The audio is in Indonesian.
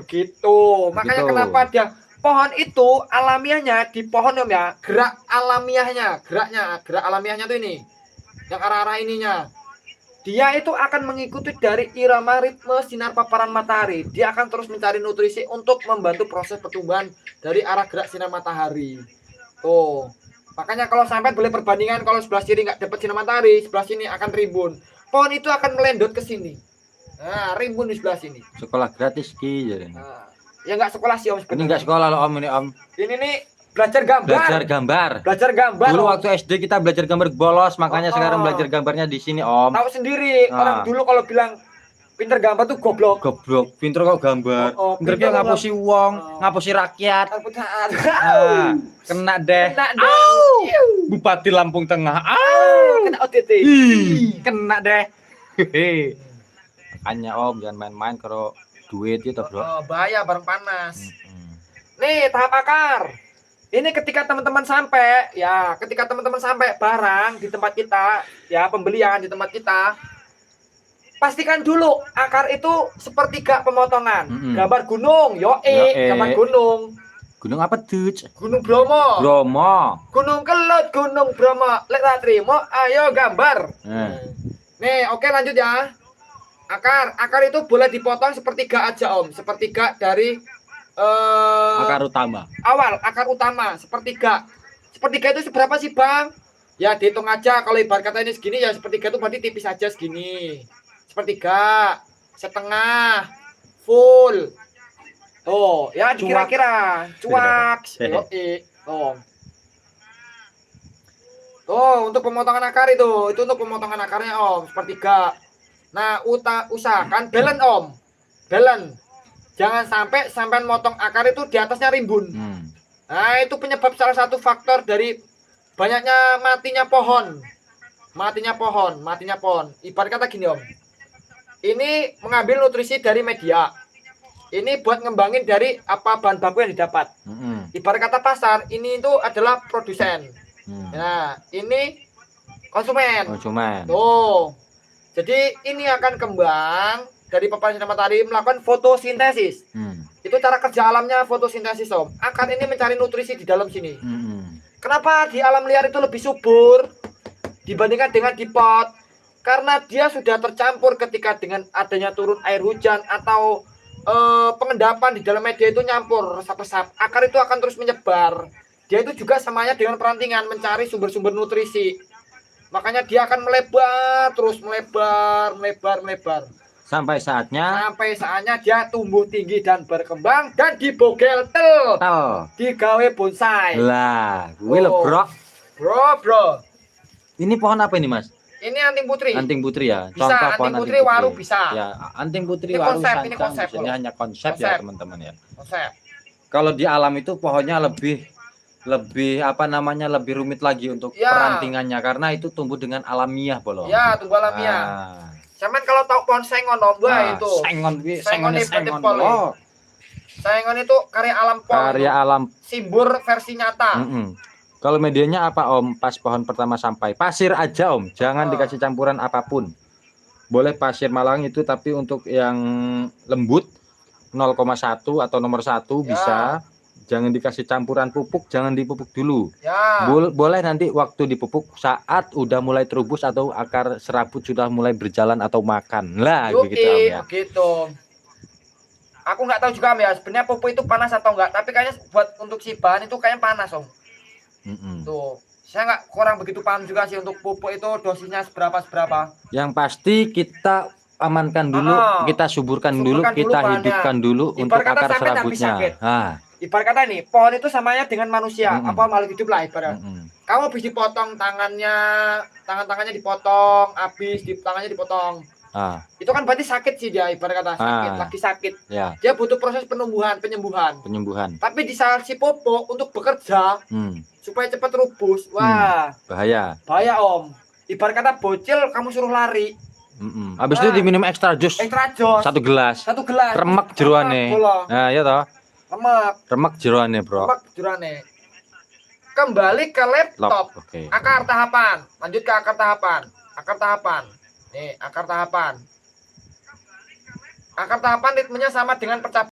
begitu. Makanya kenapa dia pohon itu alamiahnya di pohon Om ya, gerak alamiahnya, gerak alamiahnya tuh ini. Yang arah-arah ininya. Dia itu akan mengikuti dari irama ritme sinar paparan matahari. Dia akan terus mencari nutrisi untuk membantu proses pertumbuhan dari arah gerak sinar matahari. Tuh. Makanya kalau sampai boleh perbandingan, kalau sebelah kiri nggak dapat sinar matahari, sebelah sini akan rimbun. Pohon itu akan melendot ke sini. Nah, rimbun di sebelah sini. Sekolah gratis ki jadi. Nah, ya nggak sekolah sih Om. Ini nggak sekolah loh Om, ini Om. Ini nih belajar gambar. Belajar gambar. Belajar gambar. Dulu waktu SD kita belajar gambar bolos, makanya sekarang belajar gambarnya di sini Om. Tahu sendiri, orang dulu kalau bilang pinter gambar tuh goblok. Goblok, pinter kok gambar. Pinter kok ngapusi wong, ngapusi rakyat. Kena deh. Bupati Lampung Tengah. Kena OTT. Kena deh. Makanya Om jangan main-main kalau duit itu bro. Bahaya bareng panas. Nih tahap akar. Ini ketika teman-teman sampai barang di tempat kita, ya pembelian di tempat kita, pastikan dulu akar itu sepertiga pemotongan. Gambar gunung, gambar gunung. Gunung apa tuh? Gunung Bromo. Bromo. Gunung Kelut, Gunung Bromo. Lek tak terima, ayo gambar. Nih, oke lanjut ya. Akar itu boleh dipotong sepertiga aja Om, sepertiga dari akar utama. Awal akar utama sepertiga. Sepertiga itu seberapa sih Bang? Ya dihitung aja, kalau ibarat kata ini segini ya sepertiga itu berarti tipis aja segini. Sepertiga, setengah, full. Oh, ya kira-kira cuak. Tuh, untuk pemotongan akar itu untuk pemotongan akarnya Om, sepertiga. Nah, usahakan balance Om. Balance. Jangan sampai motong akar itu di atasnya rimbun. Nah, itu penyebab salah satu faktor dari banyaknya matinya pohon. Matinya pohon. Ibarat kata gini Om. Ini mengambil nutrisi dari media. Ini buat ngembangin dari apa bahan baku yang didapat. Ibarat kata pasar, ini itu adalah produsen. Nah, ini konsumen. Tuh. Jadi ini akan kembang dari paparan sinar matahari melakukan fotosintesis. Itu cara kerja alamnya fotosintesis Om. Akar ini mencari nutrisi di dalam sini. Kenapa di alam liar itu lebih subur dibandingkan dengan di pot? Karena dia sudah tercampur ketika dengan adanya turun air hujan atau pengendapan di dalam media itu nyampur resap-resap. Akar itu akan terus menyebar. Dia itu juga samanya dengan perantingan mencari sumber-sumber nutrisi. Makanya dia akan melebar terus, melebar. Sampai saatnya dia tumbuh tinggi dan berkembang dan dibogel tel. Digawe bonsai. Lah, gue bro. Ini pohon apa ini Mas? Ini anting putri. Anting putri ya. Bisa, contoh anting putri waru bisa. Ya, anting putri ini waru ini konsep. Ini hanya konsep ya teman-teman ya. Konsep. Kalau di alam itu pohonnya lebih lebih rumit lagi untuk perantingannya karena itu tumbuh dengan alamiah bolong. Ya, tumbuh alamiah. Cuman kalau tahu pohon sengon Om, itu. Sengon itu karya alam pohon. Simbur versi nyata. Kalau medianya apa Om? Pas pohon pertama sampai pasir aja Om, jangan dikasih campuran apapun. Boleh pasir Malang itu tapi untuk yang lembut 0,1 atau nomor 1 bisa. Jangan dikasih campuran pupuk, jangan dipupuk dulu. Boleh nanti waktu dipupuk saat udah mulai terubus atau akar serabut sudah mulai berjalan atau makan. Lah begitu Om ya. Begitu. Aku nggak tahu juga Om ya, sebenarnya pupuk itu panas atau enggak, tapi kayaknya buat untuk si bahan itu kayaknya panas Om. Tuh, saya nggak kurang begitu paham juga sih untuk pupuk itu dosisnya seberapa. Yang pasti kita amankan dulu, kita suburkan dulu, kita hidupkan dulu untuk akar serabutnya. Ibarat kata nih, pohon itu samanya dengan manusia, apa makhluk hidup lah ibarat. Kamu habis dipotong tangannya dipotong, habis tangannya dipotong. Itu kan berarti sakit sih dia, ibarat kata lagi sakit. Dia butuh proses penyembuhan. Tapi di saat si pupuk untuk bekerja supaya cepat rubus, wah bahaya Om. Ibarat kata bocil kamu suruh lari. Habis itu diminum extra jus. Satu gelas. Remek jeroane. Nah, ya toh. Remek jeroane, Bro. Kembali ke laptop. Akar tahapan. Lanjut ke akar tahapan. Nih, akar tahapan. Akar tahapan ritmenya sama dengan percabulan.